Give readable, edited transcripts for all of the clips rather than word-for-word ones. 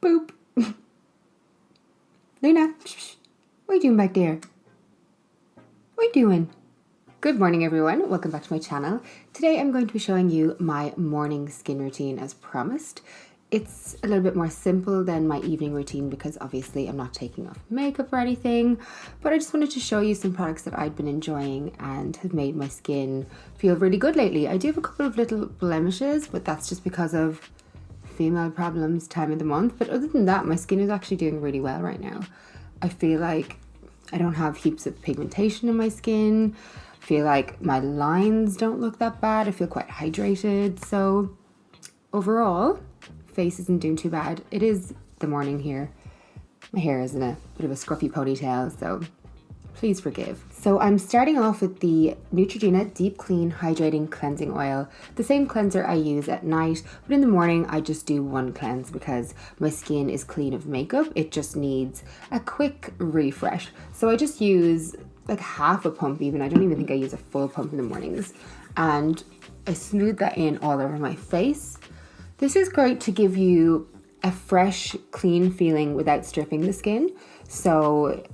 Boop. Luna, what are you doing back there? What are you doing? Good morning, everyone. Welcome back to my channel. Today I'm going to be showing you my morning skin routine as promised. It's a little bit more simple than my evening routine because obviously I'm not taking off makeup or anything, but I just wanted to show you some products that I'd been enjoying and have made my skin feel really good lately. I do have a couple of little blemishes, but that's just because of female problems time of the month. But other than that, my skin is actually doing really well right now. I feel like I don't have heaps of pigmentation in my skin. I feel like my lines don't look that bad. I feel quite hydrated. So overall, face isn't doing too bad. It is the morning here. My hair is in a bit of a scruffy ponytail, so please forgive. So I'm starting off with the Neutrogena Deep Clean Hydrating Cleansing Oil, the same cleanser I use at night, but in the morning I just do one cleanse because my skin is clean of makeup. It just needs a quick refresh. So I just use like half a pump even. I don't even think I use a full pump in the mornings. And I smooth that in all over my face. This is great to give you a fresh, clean feeling without stripping the skin. So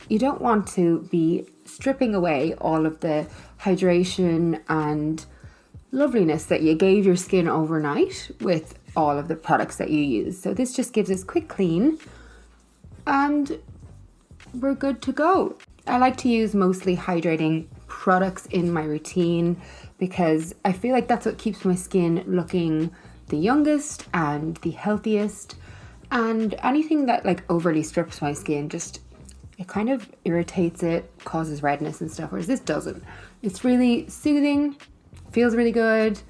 you don't want to be stripping away all of the hydration and loveliness that you gave your skin overnight with all of the products that you use. So this just gives us quick clean and we're good to go. I like to use mostly hydrating products in my routine because I feel like that's what keeps my skin looking the youngest and the healthiest, and anything that like overly strips my skin just it kind of irritates it, causes redness and stuff, whereas this doesn't. It's really soothing, feels really good.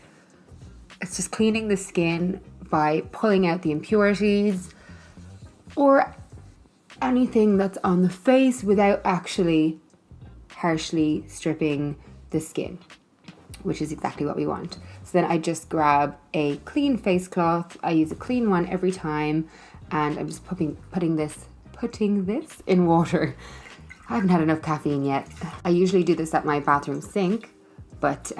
It's just cleaning the skin by pulling out the impurities or anything that's on the face without actually harshly stripping the skin, which is exactly what we want. So then I just grab a clean face cloth. I use a clean one every time, and I'm just putting this in water. I haven't had enough caffeine yet. I usually do this at my bathroom sink, but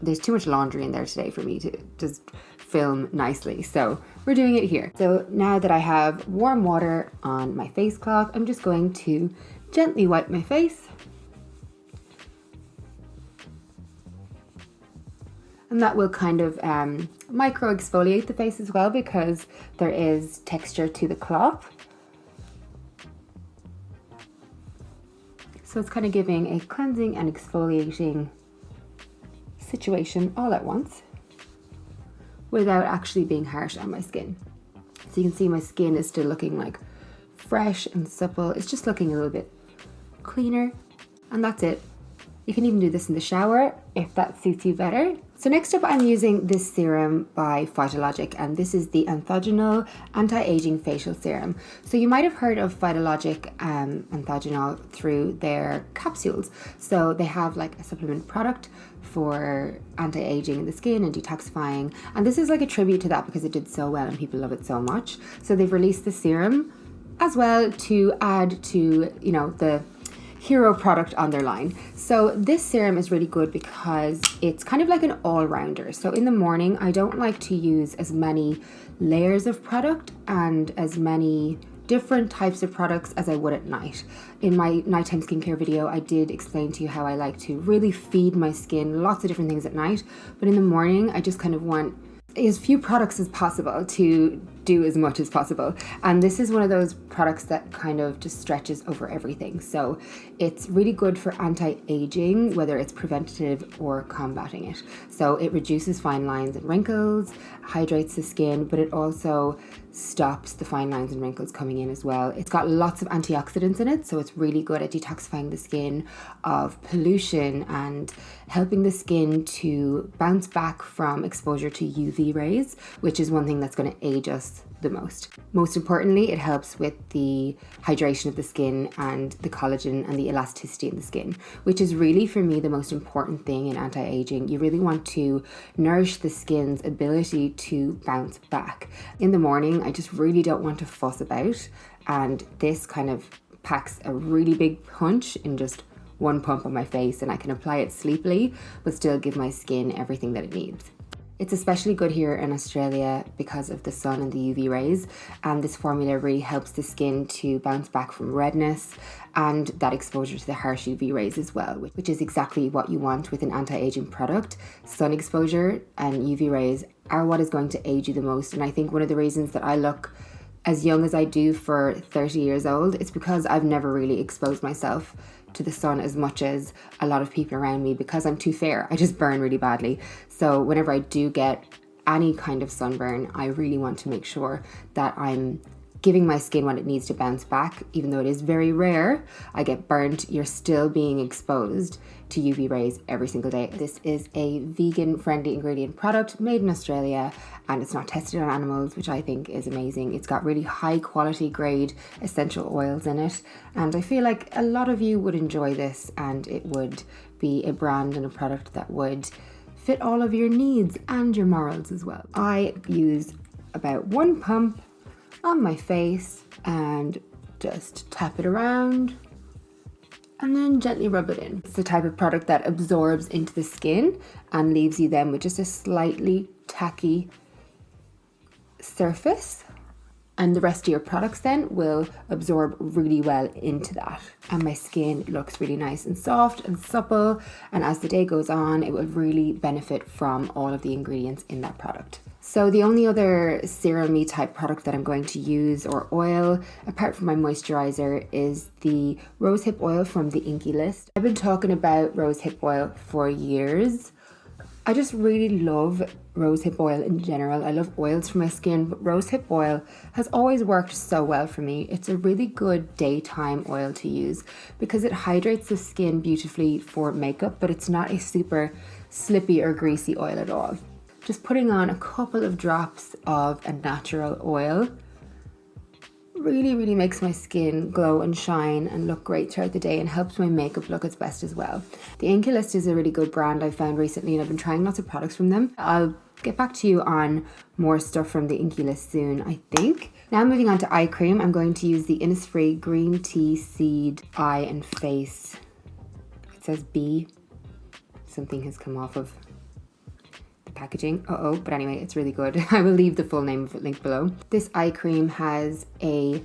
there's too much laundry in there today for me to just film nicely. So we're doing it here. So now that I have warm water on my face cloth, I'm just going to gently wipe my face. And that will kind of micro exfoliate the face as well because there is texture to the cloth. So it's kind of giving a cleansing and exfoliating situation all at once without actually being harsh on my skin. So you can see my skin is still looking like fresh and supple. It's just looking a little bit cleaner, and that's it. You can even do this in the shower if that suits you better. So next up, I'm using this serum by Phytologic, and this is the Anthogenol Anti-Aging Facial Serum. So you might have heard of Phytologic Anthogenol through their capsules. So they have like a supplement product for anti-aging in the skin and detoxifying. And this is like a tribute to that because it did so well and people love it so much. So they've released the serum as well to add to, you know, the hero product on their line. So this serum is really good because it's kind of like an all-rounder. So in the morning, I don't like to use as many layers of product and as many different types of products as I would at night. In my nighttime skincare video, I did explain to you how I like to really feed my skin lots of different things at night, but in the morning, I just kind of want as few products as possible to do as much as possible. And this is one of those products that kind of just stretches over everything. So it's really good for anti-aging, whether it's preventative or combating it. So it reduces fine lines and wrinkles, hydrates the skin, but it also stops the fine lines and wrinkles coming in as well. It's got lots of antioxidants in it, so it's really good at detoxifying the skin of pollution and helping the skin to bounce back from exposure to UV rays, which is one thing that's going to age us the most. Most importantly, it helps with the hydration of the skin and the collagen and the elasticity in the skin, which is really for me the most important thing in anti-aging. You really want to nourish the skin's ability to bounce back. In the morning, I just really don't want to fuss about, and this kind of packs a really big punch in just one pump on my face, and I can apply it sleepily but still give my skin everything that it needs. It's especially good here in Australia because of the sun and the UV rays, and this formula really helps the skin to bounce back from redness and that exposure to the harsh UV rays as well, which is exactly what you want with an anti-aging product. Sun exposure and UV rays are what is going to age you the most, and I think one of the reasons that I look as young as I do for 30 years old, it's because I've never really exposed myself to the sun as much as a lot of people around me because I'm too fair. I just burn really badly. So whenever I do get any kind of sunburn, I really want to make sure that I'm giving my skin what it needs to bounce back. Even though it is very rare I get burnt, you're still being exposed to UV rays every single day. This is a vegan friendly ingredient product made in Australia, and it's not tested on animals, which I think is amazing. It's got really high quality grade essential oils in it, and I feel like a lot of you would enjoy this, and it would be a brand and a product that would fit all of your needs and your morals as well. I use about 1 pump on my face and just tap it around and then gently rub it in. It's the type of product that absorbs into the skin and leaves you then with just a slightly tacky surface, and the rest of your products then will absorb really well into that. And my skin looks really nice and soft and supple, and as the day goes on it will really benefit from all of the ingredients in that product. So the only other serum-y type product that I'm going to use, or oil, apart from my moisturizer, is the Rosehip oil from the Inky list. I've been talking about Rosehip oil for years. I just really love rosehip oil in general. I love oils for my skin, but rosehip oil has always worked so well for me. It's a really good daytime oil to use because it hydrates the skin beautifully for makeup, but it's not a super slippy or greasy oil at all. Just putting on a couple of drops of a natural oil really makes my skin glow and shine and look great throughout the day, and helps my makeup look its best as well. The Inky list is a really good brand I found recently, and I've been trying lots of products from them. I'll get back to you on more stuff from the Inky list soon, I think. Now moving on to eye cream, I'm going to use the Innisfree Green Tea Seed Eye and Face. It says B. Something has come off of packaging, but anyway, it's really good. I will leave the full name of it linked below. This eye cream has a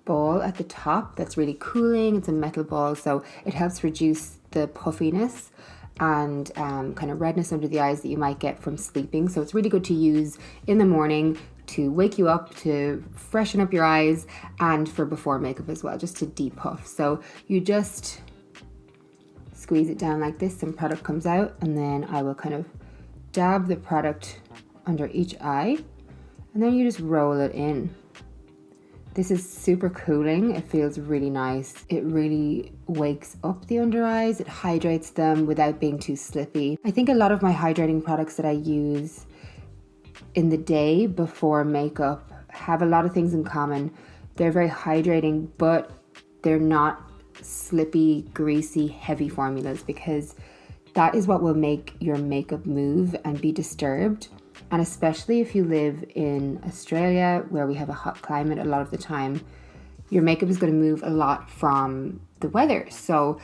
ball at the top that's really cooling. It's a metal ball, so it helps reduce the puffiness and kind of redness under the eyes that you might get from sleeping. So it's really good to use in the morning to wake you up, to freshen up your eyes, and for before makeup as well, just to depuff. So you just squeeze it down like this, some product comes out, and then I will kind of dab the product under each eye, and then you just roll it in. This is super cooling. It feels really nice. It really wakes up the under eyes. It hydrates them without being too slippy. I think a lot of my hydrating products that I use in the day before makeup have a lot of things in common. They're very hydrating, but they're not slippy, greasy, heavy formulas, because that is what will make your makeup move and be disturbed. And especially if you live in Australia, where we have a hot climate a lot of the time, your makeup is going to move a lot from the weather. So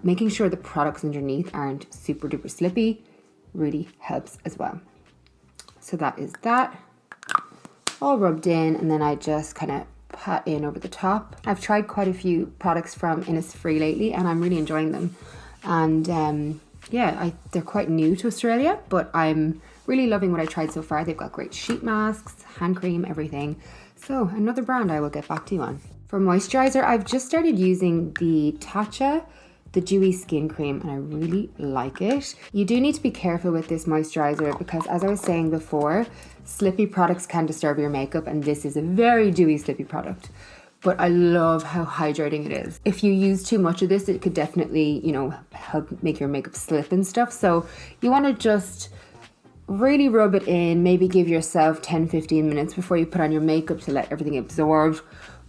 making sure the products underneath aren't super duper slippy really helps as well. So that is that. All rubbed in, and then I just kind of pat in over the top. I've tried quite a few products from Innisfree lately, and I'm really enjoying them. And yeah, they're quite new to Australia, but I'm really loving what I tried so far. They've got great sheet masks, hand cream, everything. So another brand I will get back to you on. For moisturizer, I've just started using the Tatcha, the Dewy Skin Cream, and I really like it. You do need to be careful with this moisturizer because, as I was saying before, slippy products can disturb your makeup, and this is a very dewy, slippy product. But I love how hydrating it is. If you use too much of this, it could definitely, help make your makeup slip and stuff. So you want to just really rub it in, maybe give yourself 10-15 minutes before you put on your makeup to let everything absorb.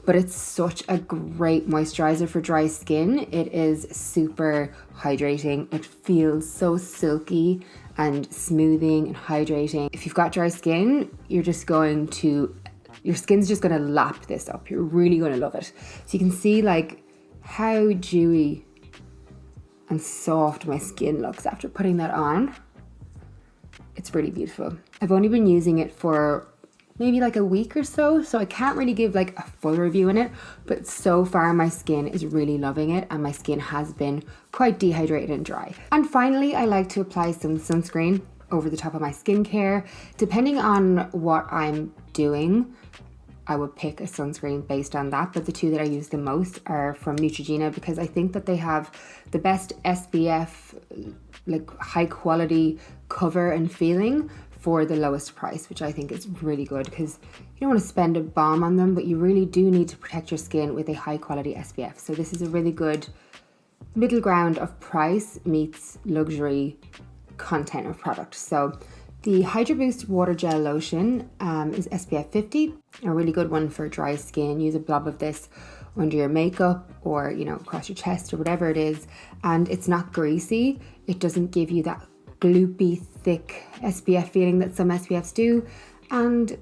But it's such a great moisturizer for dry skin. It is super hydrating. It feels so silky and smoothing and hydrating. If you've got dry skin, your skin's just going to lap this up. You're really going to love it. So you can see like how dewy and soft my skin looks after putting that on. It's really beautiful. I've only been using it for maybe like a week or so I can't really give like a full review on it, but so far my skin is really loving it, and my skin has been quite dehydrated and dry. And finally, I like to apply some sunscreen over the top of my skincare. Depending on what I'm doing, I would pick a sunscreen based on that, but the two that I use the most are from Neutrogena, because I think that they have the best SPF, like high quality cover and feeling for the lowest price, which I think is really good, because you don't want to spend a bomb on them, but you really do need to protect your skin with a high quality SPF. So this is a really good middle ground of price meets luxury content of product. So the Hydra Boost Water Gel Lotion is SPF 50, a really good one for dry skin. Use a blob of this under your makeup or, you know, across your chest or whatever it is. And it's not greasy. It doesn't give you that gloopy, thick SPF feeling that some SPFs do. And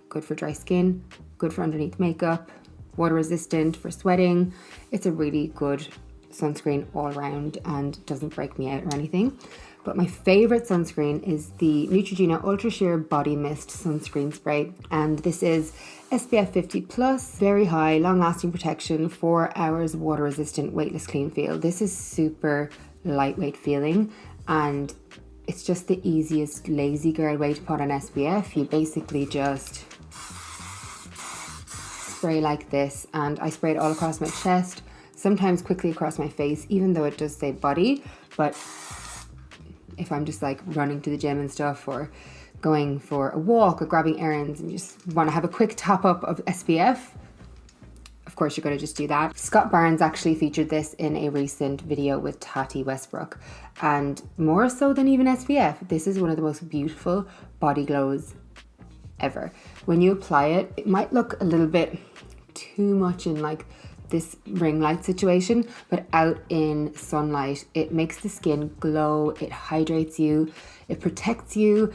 good for dry skin, good for underneath makeup, water resistant for sweating. It's a really good sunscreen all around and doesn't break me out or anything. But my favorite sunscreen is the Neutrogena Ultra Sheer Body Mist Sunscreen Spray. And this is SPF 50 plus, very high, long lasting protection, 4 hours water resistant, weightless clean feel. This is super lightweight feeling, and it's just the easiest lazy girl way to put on SPF. You basically just spray like this, and I spray it all across my chest, sometimes quickly across my face, even though it does say body. But if I'm just like running to the gym and stuff, or going for a walk or grabbing errands and you just want to have a quick top up of SPF, of course you're going to just do that. Scott Barnes actually featured this in a recent video with Tati Westbrook, and more so than even SPF, this is one of the most beautiful body glows ever. When you apply it, it might look a little bit too much in like this ring light situation, but out in sunlight it makes the skin glow, it hydrates you, it protects you.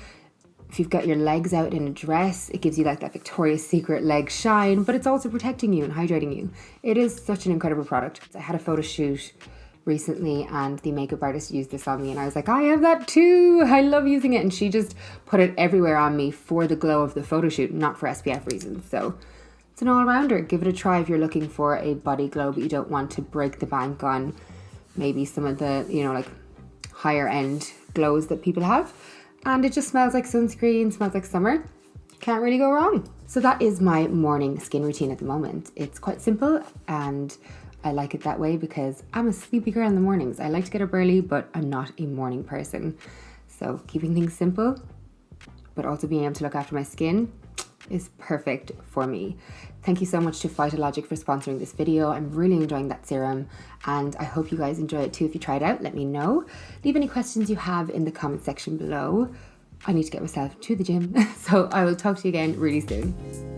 If you've got your legs out in a dress, it gives you like that Victoria's Secret leg shine, but it's also protecting you and hydrating you. It is such an incredible product. I had a photo shoot recently and the makeup artist used this on me, and I was like, I have that too, I love using it. And she just put it everywhere on me for the glow of the photo shoot, not for SPF reasons. So it's an all-rounder. Give it a try if you're looking for a body glow but you don't want to break the bank on maybe some of the, you know, like higher end glows that people have. And it just smells like sunscreen, smells like summer. Can't really go wrong. So that is my morning skin routine at the moment. It's quite simple and I like it that way because I'm a sleepy girl in the mornings. I like to get up early, but I'm not a morning person. So keeping things simple, but also being able to look after my skin is perfect for me. Thank you so much to Phytologic for sponsoring this video. I'm really enjoying that serum and I hope you guys enjoy it too. If you try it out, let me know. Leave any questions you have in the comment section below. I need to get myself to the gym, so I will talk to you again really soon.